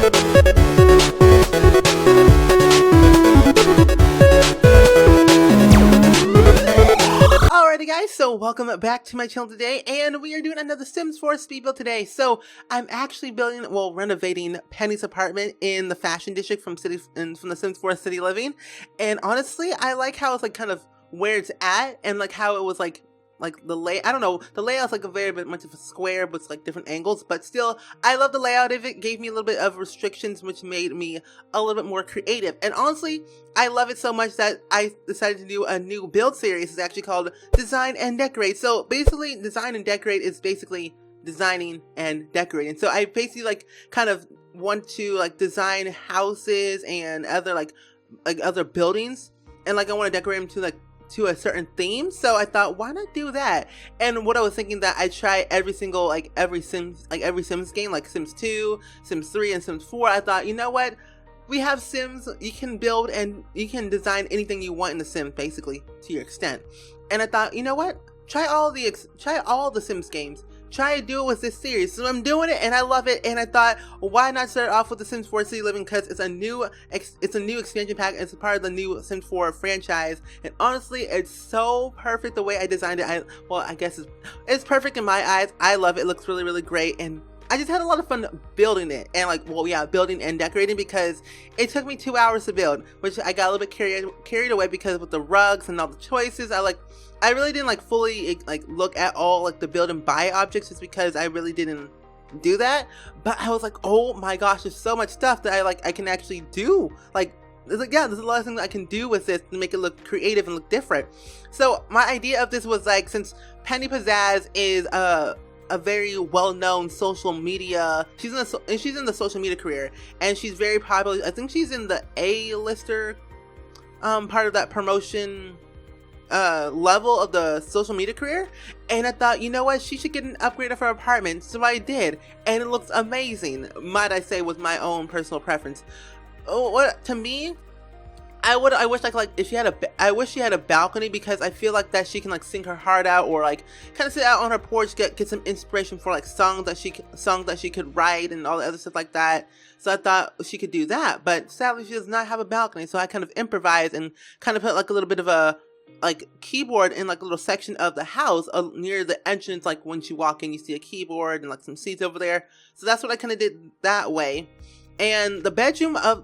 Alrighty guys, so welcome back to my channel today, and we are doing another Sims 4 speed build today. So I'm actually renovating Penny's apartment in the fashion district from the Sims 4 City Living. And honestly, I like how it's like kind of where it's at, and like how it was like the I don't know, the layout's like a very bit much of a square with like different angles, but still I love the layout of it. Gave me a little bit of restrictions, which made me a little bit more creative. And honestly, I love it so much that I decided to do a new build series. It's actually called Design and Decorate. So basically, Design and Decorate is basically designing and decorating. So I basically like kind of want to like design houses and other like other buildings, and like I want to decorate them to a certain theme. So I thought, why not do that? And what I was thinking, that I try every Sims game, like Sims 2, Sims 3, and Sims 4. I thought, you know what? We have Sims, you can build and you can design anything you want in the Sims, basically, to your extent. And I thought, you know what? Try all the Sims games. Try to do it with this series. So I'm doing it, and I love it. And I thought, why not start off with the Sims 4 City Living, because it's a new expansion pack. It's a part of the new Sims 4 franchise, and honestly, it's so perfect the way I designed it. I guess it's perfect in my eyes. I love it. It looks really, really great, and I just had a lot of fun building it, and building and decorating, because it took me 2 hours to build, which I got a little bit carried away because with the rugs and all the choices. I really didn't fully look at all the build and buy objects, just because I really didn't do that. But I was like, oh my gosh, there's so much stuff that I can actually do. There's a lot of things I can do with this to make it look creative and look different. So my idea of this was since Penny Pizzazz is a very well-known social media, she's in the social media career, and she's very popular. I think she's in the A-lister part of that promotion level of the social media career. And I thought, you know what, she should get an upgrade of her apartment. So I did, and it looks amazing, might I say, with my own personal preference. To me, I wish I wish she had a balcony, because I feel like that she can sing her heart out, or kind of sit out on her porch, get some inspiration for songs that she could write and all the other stuff like that. So I thought she could do that, but sadly she does not have a balcony. So I kind of improvised and kind of put a little bit of a keyboard in a little section of the house near the entrance. When you walk in, you see a keyboard and some seats over there. So that's what I kind of did that way. And the bedroom of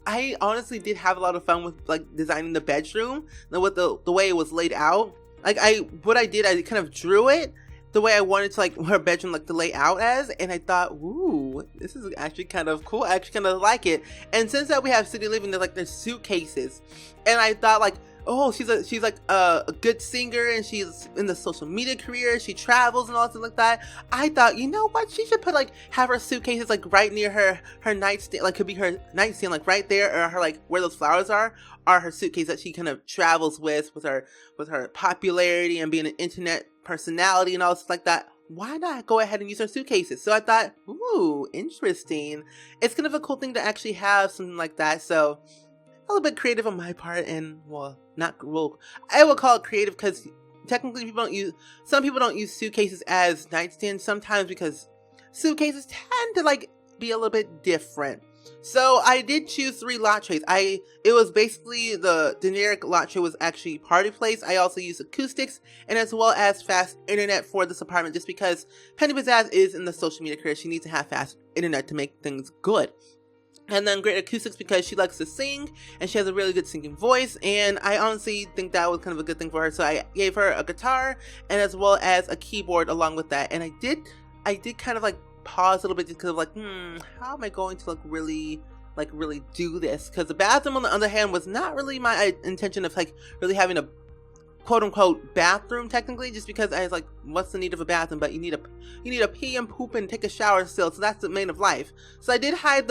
I honestly did have a lot of fun with designing the bedroom, with the way it was laid out. I kind of drew it the way I wanted to her bedroom to lay out as, and I thought, ooh, this is actually kind of cool. I actually kind of like it. And since that we have City Living, there's suitcases, and I thought oh, she's a good singer, and she's in the social media career. She travels and all stuff like that. I thought, you know what? She should put have her suitcases right near her nightstand. Could be her nightstand right there, or her where those flowers are her suitcase that she kind of travels with her popularity and being an internet personality and all stuff like that. Why not go ahead and use her suitcases? So I thought, ooh, interesting. It's kind of a cool thing to actually have something like that. So a little bit creative on my part, and I will call it creative, because technically some people don't use suitcases as nightstands sometimes, because suitcases tend to be a little bit different. So I did choose 3 lot trays. It was basically the generic lot tray was actually party place. I also used acoustics and as well as fast internet for this apartment, just because Penny Pizzazz is in the social media career. She needs to have fast internet to make things good. And then great acoustics, because she likes to sing and she has a really good singing voice, and I honestly think that was kind of a good thing for her. So I gave her a guitar and as well as a keyboard along with that. And I did kind of pause a little bit, just because of how am I going to really do this? Because the bathroom, on the other hand, was not really my intention of really having a quote-unquote bathroom technically, just because I was what's the need of a bathroom? But you need a pee and poop and take a shower still, so that's the main of life. So I did hide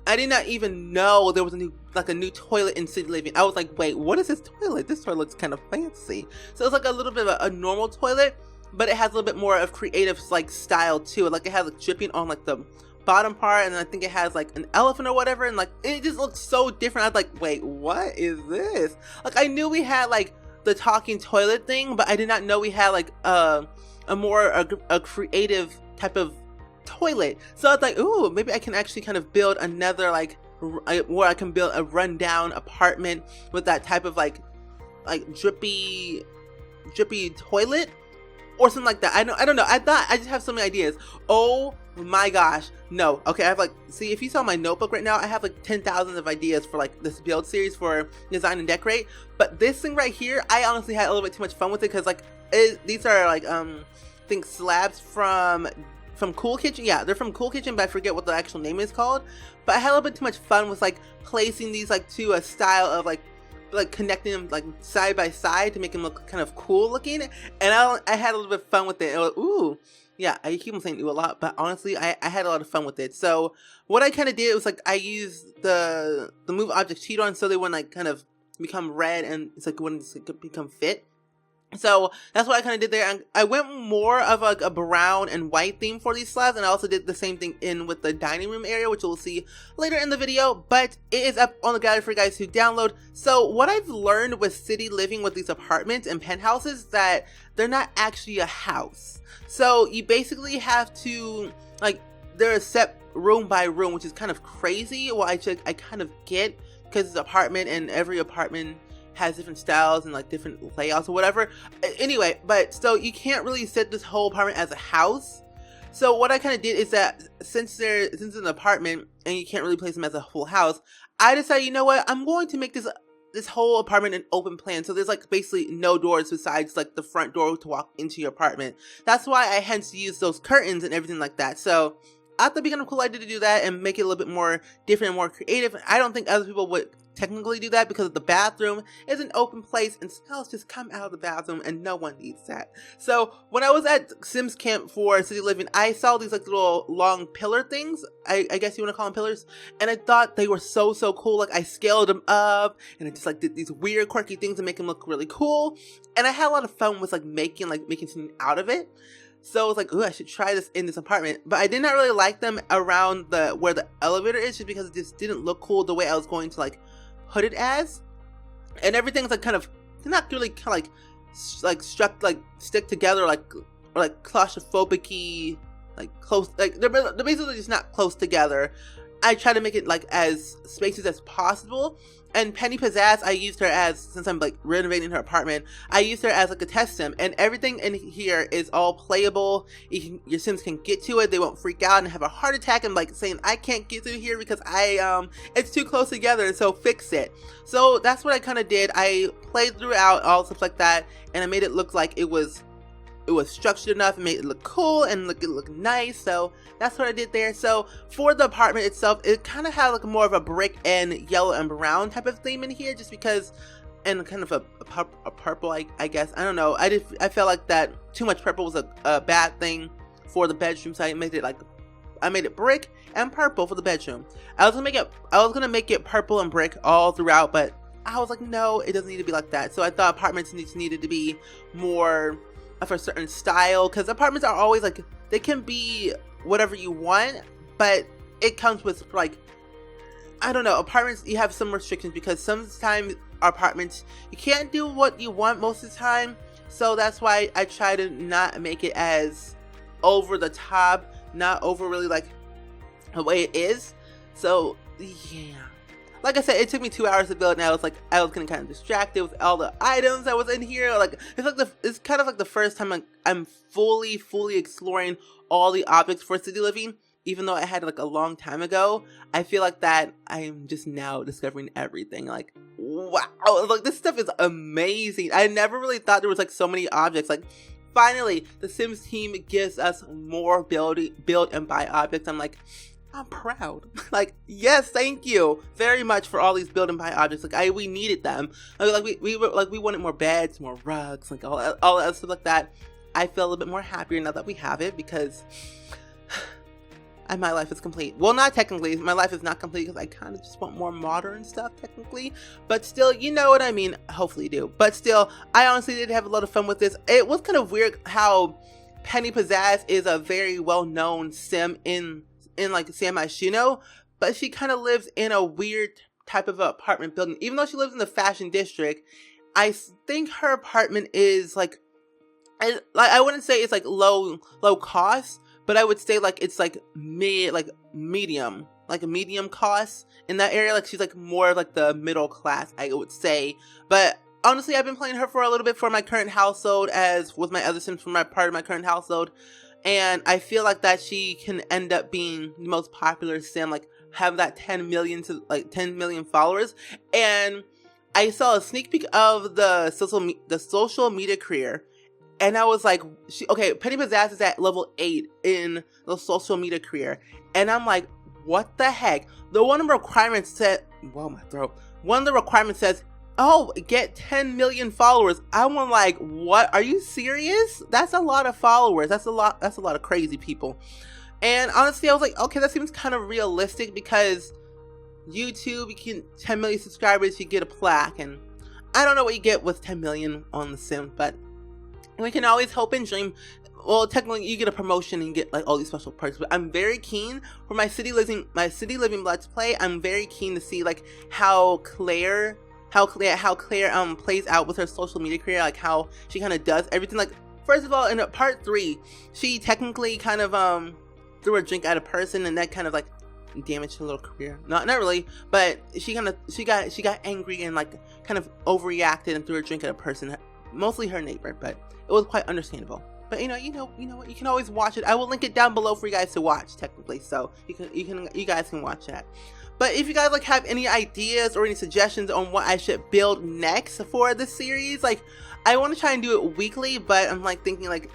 I did not even know there was a new toilet in City Living. I was wait, what is this toilet? This toilet looks kind of fancy. So it's a little bit of a normal toilet, but it has a little bit more of creative style to it. It has dripping on the bottom part, and I think it has an elephant or whatever, and it just looks so different. I was wait, what is this? I knew we had the talking toilet thing, but I did not know we had a more creative type of toilet. So I was like, ooh, maybe I can actually kind of build another like where I can build a rundown apartment with that type of like drippy toilet or something like that. I don't know. I thought I just have so many ideas. Oh my gosh. No. Okay, I have like, see, if you saw my notebook right now, I have like 10,000 of ideas for like this build series for design and decorate. But this thing right here, I honestly had a little bit too much fun with it because like these are like I think slabs from Cool Kitchen. Yeah, they're from Cool Kitchen, but I forget what the actual name is called. But I had a little bit too much fun with like placing these like to a style of like connecting them like side by side to make them look kind of cool looking. And I had a little bit of fun with it. Ooh, yeah, I keep on saying ooh a lot, but honestly, I had a lot of fun with it. So what I kind of did was like I used the move object cheat on so they wouldn't like kind of become red and it's like wouldn't become fit. So that's what I kind of did there. And I went more of like a brown and white theme for these slabs, and I also did the same thing in with the dining room area, which you'll see later in the video, but it is up on the gallery for you guys to download. So what I've learned with city living with these apartments and penthouses, that they're not actually a house. So you basically have to, like, they're set room by room, which is kind of crazy. Well, I kind of get, because it's an apartment and every apartment has different styles and like different layouts or whatever. Anyway, but so you can't really set this whole apartment as a house. So what I kind of did is that since it's an apartment and you can't really place them as a whole house, I decided, you know what, I'm going to make this whole apartment an open plan. So there's like basically no doors besides like the front door to walk into your apartment. That's why I hence use those curtains and everything like that. So I thought it'd be kind of cool idea to do that and make it a little bit more different and more creative. I don't think other people would technically do that because the bathroom is an open place and smells just come out of the bathroom and no one needs that. So when I was at Sims Camp for City Living, I saw these like little long pillar things. I guess you want to call them pillars. And I thought they were so cool. Like I scaled them up and I just like did these weird quirky things to make them look really cool. And I had a lot of fun with like making something out of it. So I was like, ooh, I should try this in this apartment. But I did not really like them around where the elevator is, just because it just didn't look cool the way I was going to like put it as. And everything's like kind of not really kind of like stick together or like claustrophobic-y, like close, like they're basically just not close together. I try to make it like as spacious as possible. And Penny Pizzazz, I used her as, since I'm like renovating her apartment, I used her as like a test sim, and everything in here is all playable. Your Sims can get to it. They won't freak out and have a heart attack and like saying, I can't get through here because it's too close together, so fix it. So that's what I kind of did. I played throughout all stuff like that, and I made it look like it was structured enough and made it look cool and it look nice. So that's what I did there. So for the apartment itself, it kind of had like more of a brick and yellow and brown type of theme in here, just because, and kind of a purple, I guess. I don't know. I felt like that too much purple was a bad thing for the bedroom, so I made it brick and purple for the bedroom. I was gonna make it purple and brick all throughout, but I was like, no, it doesn't need to be like that. So I thought apartments needed to be more of a certain style, because apartments are always like, they can be whatever you want, but it comes with like, I don't know, apartments, you have some restrictions, because sometimes apartments, you can't do what you want most of the time. So that's why I try to not make it as over the top, not over really like the way it is. So yeah, like I said, it took me 2 hours to build, and I was getting kind of distracted with all the items that was in here. Like it's kind of like the first time I'm fully exploring all the objects for City Living, even though I had like a long time ago. I feel like that I'm just now discovering everything. Like, wow, like this stuff is amazing. I never really thought there was like so many objects. Like, finally, the Sims team gives us more build and buy objects. I'm like, I'm proud. Like, yes, thank you very much for all these build and buy objects. Like, we needed them. We wanted more beds, more rugs, like all that stuff like that. I feel a little bit more happier now that we have it, because my life is complete. Well, not technically. My life is not complete because I kind of just want more modern stuff technically. But still, you know what I mean. Hopefully you do. But still, I honestly did have a lot of fun with this. It was kind of weird how Penny Pizzazz is a very well-known sim in like San Myshuno, but she kind of lives in a weird type of apartment building. Even though she lives in the fashion district, I think her apartment is like I wouldn't say it's like low cost, but I would say like it's like medium, like a medium cost in that area. Like she's like more like the middle class, I would say. But honestly, I've been playing her for a little bit for my current household, as with my other Sims for my part of my current household. And I feel like that she can end up being the most popular Sim, like have that 10 million followers. And I saw a sneak peek of the social media career, and I was like, Penny Pizzazz is at level 8 in the social media career, and I'm like, what the heck? One of the requirements said, whoa, my throat. One of the requirements says, oh, get 10 million followers. I'm like, what? Are you serious? That's a lot of followers. That's a lot of crazy people. And honestly, I was like, okay, that seems kind of realistic, because YouTube, you can 10 million subscribers, you get a plaque, and I don't know what you get with 10 million on The Sims, but we can always hope and dream. Well, technically, you get a promotion and get like all these special perks. But I'm very keen for my City Living Let's Play. I'm very keen to see like how Claire plays out with her social media career, like how she kind of does everything. Like, first of all, in part 3, she technically kind of threw a drink at a person, and that kind of like damaged her little career. Not really, but she got angry and like kind of overreacted and threw a drink at a person, mostly her neighbor. But it was quite understandable. But you know what, you can always watch it. I will link it down below for you guys to watch, technically, so you guys can watch that. But if you guys like have any ideas or any suggestions on what I should build next for this series, like I want to try and do it weekly, but I'm like thinking like,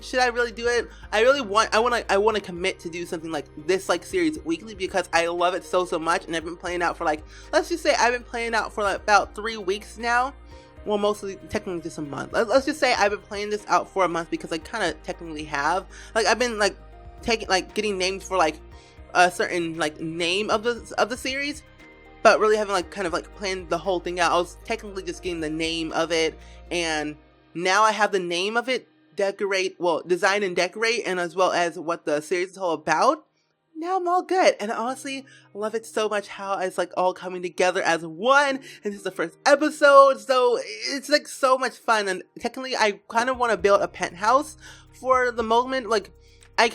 should I really do it? I want to commit to do something like this, like series weekly, because I love it so much, and I've been playing out for like, let's just say I've been playing out for like about 3 weeks now. Well, mostly, technically just a month. Let's just say I've been playing this out for a month, because I kind of technically have. Like, I've been like getting names for like a certain like name of the series, but really haven't like kind of like planned the whole thing out. I was technically just getting the name of it, and now I have the name of it, design and decorate, and as well as what the series is all about. Now I'm all good, and I honestly love it so much how it's like all coming together as one, and this is the first episode, so it's like so much fun. And technically I kind of want to build a penthouse for the moment. Like I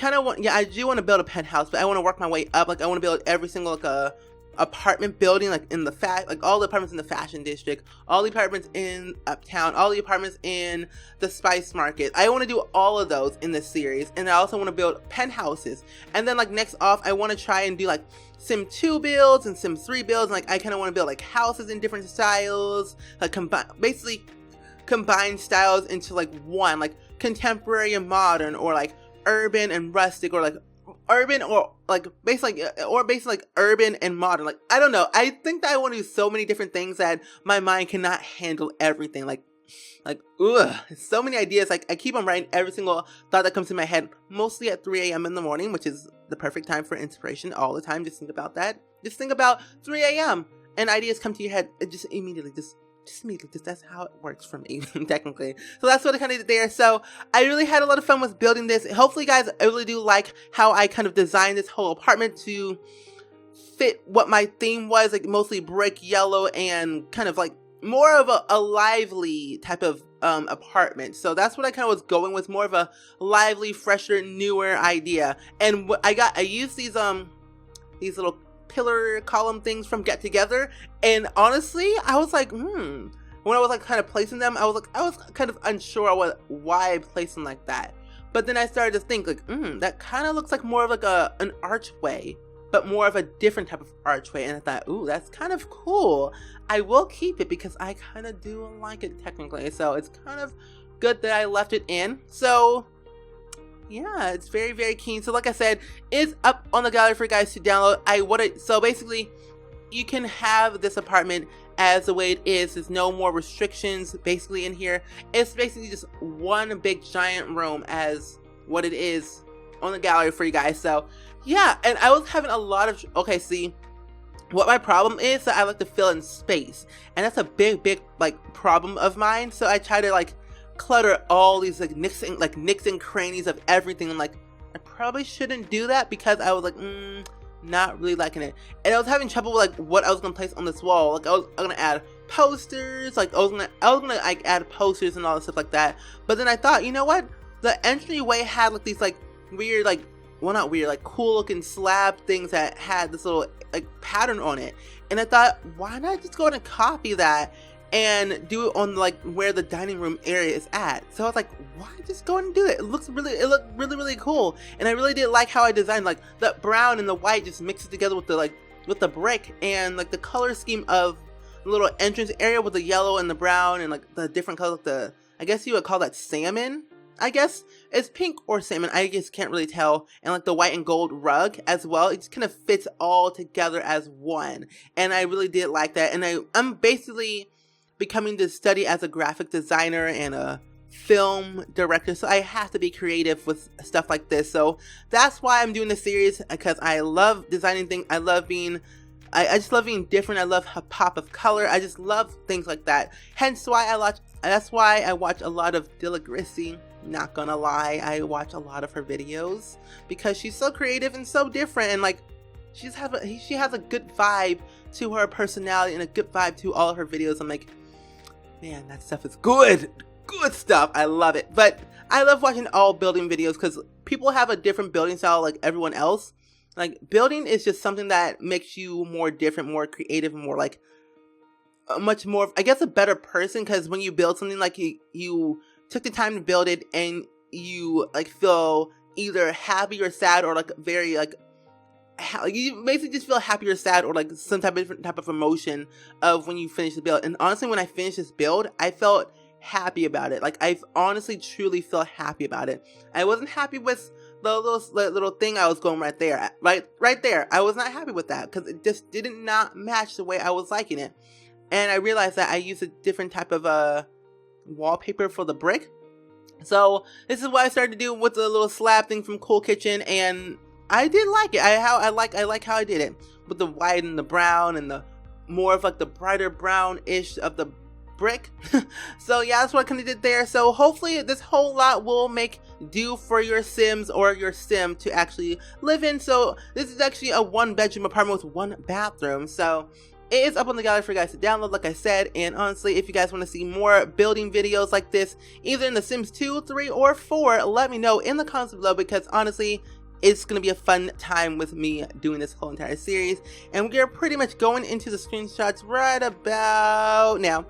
do want to build a penthouse, but I want to work my way up. Like I want to build every single like apartment building, like in the all the apartments in the fashion district, all the apartments in uptown, all the apartments in the spice market. I want to do all of those in this series, and I also want to build penthouses. And then like next off, I want to try and do like Sim 2 builds and Sim 3 builds. And, like I kind of want to build like houses in different styles, like basically combine styles into like one, like contemporary and modern, or like urban and rustic, or like urban, or basically like urban and modern. Like I don't know, I think that I want to do so many different things that my mind cannot handle everything. Like so many ideas. Like I keep on writing every single thought that comes to my head, mostly at 3 a.m. in the morning, which is the perfect time for inspiration all the time. Just think about that. Just think about 3 a.m. and ideas come to your head and just immediately that's how it works for me technically. So that's what I kind of did there. So I really had a lot of fun with building this. Hopefully guys, I really do like how I kind of designed this whole apartment to fit what my theme was, like mostly brick yellow and kind of like more of a lively type of apartment. So that's what I kind of was going with, more of a lively, fresher, newer idea. And what I used these little pillar column things from Get Together, and honestly I was like when I was like kind of placing them, I was kind of unsure why I placed them like that. But then I started to think like that kind of looks like more of like an archway, but more of a different type of archway. And I thought, ooh, that's kind of cool. I will keep it because I kind of do like it technically, so it's kind of good that I left it in. So yeah, it's very, very keen. So like I said, it's up on the gallery for you guys to download. So basically, you can have this apartment as the way it is. There's no more restrictions basically in here. It's basically just one big giant room as what it is on the gallery for you guys. So yeah, and I was having a lot of, see, what my problem is that I like to fill in space, and that's a big like problem of mine. So I try to like clutter all these like nicks and crannies of everything, and like I probably shouldn't do that because I was like not really liking it, and I was having trouble with like what I was gonna place on this wall. Like I was gonna add posters, like I was gonna like add posters and all this stuff like that. But then I thought, you know what, the entryway had like these like weird, like, well, not weird, like cool looking slab things that had this little like pattern on it. And I thought, why not just go ahead and copy that and do it on like where the dining room area is at? So I was like, why just go ahead and do it? It looked really cool. And I really did like how I designed like the brown and the white just mixed together with the brick, and like the color scheme of the little entrance area with the yellow and the brown and like the different colors, like I guess you would call that salmon. I guess it's pink or salmon, I just can't really tell. And like the white and gold rug as well, it just kind of fits all together as one. And I really did like that. And I'm basically becoming to study as a graphic designer and a film director, so I have to be creative with stuff like this. So that's why I'm doing this series, because I love designing things. I love being I just love being different. I love a pop of color. I just love things like that. Hence why that's why I watch a lot of Dilla Grissy. Not gonna lie, I watch a lot of her videos because she's so creative and so different, and like she has a good vibe to her personality and a good vibe to all of her videos. I'm like, man, that stuff is good stuff. I love it. But I love watching all building videos because people have a different building style like everyone else. Like, building is just something that makes you more different, more creative, and more like much more, I guess, a better person. Because when you build something, like you took the time to build it, and you like feel either happy or sad, or like very like you basically just feel happy or sad, or like some different type of emotion of when you finish the build. And honestly, when I finished this build, I felt happy about it. Like, I honestly truly felt happy about it. I wasn't happy with the little thing I was going right there. Right there. I was not happy with that because it just did not match the way I was liking it. And I realized that I used a different type of wallpaper for the brick. So this is what I started to do with the little slab thing from Cool Kitchen, and I did like it. I like how I did it with the white and the brown and the more of like the brighter brown-ish of the brick. So yeah, that's what I kind of did there. So hopefully this whole lot will make do for your Sims or your Sim to actually live in. So this is actually a 1-bedroom apartment with 1 bathroom. So it is up on the gallery for you guys to download, like I said. And honestly, if you guys want to see more building videos like this, either in The Sims 2, 3, or 4, let me know in the comments below, because honestly, it's going to be a fun time with me doing this whole entire series. And we're pretty much going into the screenshots right about now.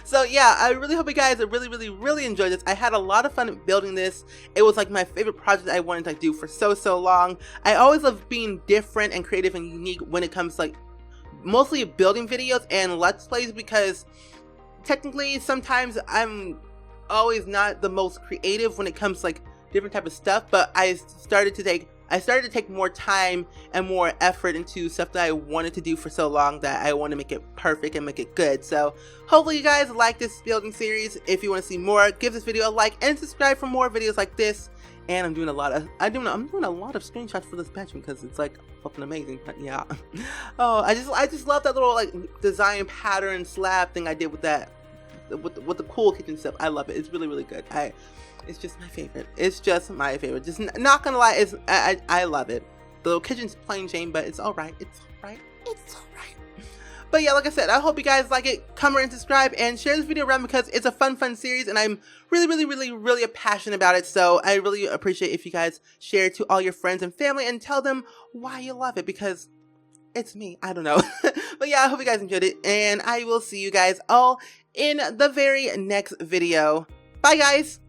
So yeah, I really hope you guys really enjoyed this. I had a lot of fun building this. It was like my favorite project I wanted to do for so long. I always love being different and creative and unique when it comes to like mostly building videos and let's plays, because technically sometimes I'm always not the most creative when it comes to like different type of stuff, but I started to take more time and more effort into stuff that I wanted to do for so long that I want to make it perfect and make it good. So hopefully you guys like this building series. If you want to see more, give this video a like and subscribe for more videos like this. And I'm doing a lot of screenshots for this bedroom because it's like fucking amazing. But yeah, oh, I just love that little like design pattern slab thing I did with that, with the Cool Kitchen stuff. I love it. It's really good. It's just my favorite. It's just my favorite. Just not gonna lie, I love it. The little kitchen's plain Jane, but it's alright. It's alright. It's alright. But yeah, like I said, I hope you guys like it. Comment and subscribe and share this video around because it's a fun series, and I'm really passionate about it. So I really appreciate if you guys share it to all your friends and family and tell them why you love it, because it's me. I don't know. But yeah, I hope you guys enjoyed it, and I will see you guys all in the very next video. Bye, guys.